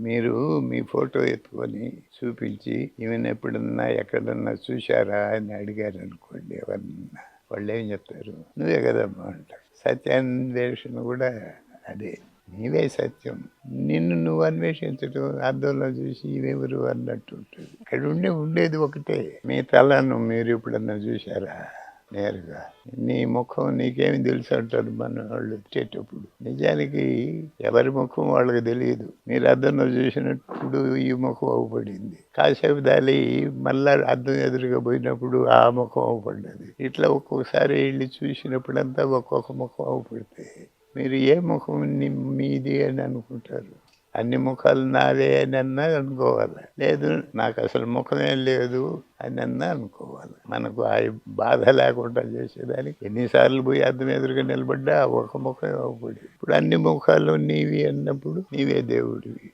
మీరు మీ ఫోటో ఎత్తుకొని చూపించి ఈమెను ఎప్పుడన్నా ఎక్కడన్నా చూశారా అని అడిగారు అనుకోండి ఎవరన్నా, వాళ్ళు ఏం చెప్తారు? నువ్వే కదమ్మా అంటారు. సత్యాన్వేషణ కూడా అదే, నీవే సత్యం. నిన్ను నువ్వు అన్వేషించడం, అద్దంలో చూసి ఇవెవరు అన్నట్టు ఉంటుంది. ఇక్కడ ఉండేది ఒకటే. మీ తలను మీరు ఎప్పుడన్నా చూశారా నేరుగా? నీ ముఖం నీకేమి తెలుసు అంటారు మన వాళ్ళు వచ్చేటప్పుడు. నిజానికి ఎవరి ముఖం వాళ్ళకి తెలియదు. మీరు అద్దంలో చూసినప్పుడు ఈ ముఖం అవుపడింది, కాసేపు దాలి మళ్ళా అద్దం ఎదురుగా పోయినప్పుడు ఆ ముఖం అవుపడ్డది. ఇట్లా ఒక్కొక్కసారి వెళ్ళి చూసినప్పుడంతా ఒక్కొక్క ముఖం అవుపడితే మీరు ఏ ముఖం మీది అని అనుకుంటారు? అన్ని ముఖాలు నావే అని అన్నా అనుకోవాలి, లేదు నాకు అసలు ముఖమే లేదు అని అన్నా అనుకోవాలి. మనకు ఆ బాధ లేకుండా చేసేదానికి ఎన్నిసార్లు పోయి అద్దం ఎదురుగా నిలబడ్డా ఒక ముఖం అవ్వబడి, ఇప్పుడు అన్ని ముఖాలు నీవి అన్నప్పుడు నీవే దేవుడివి.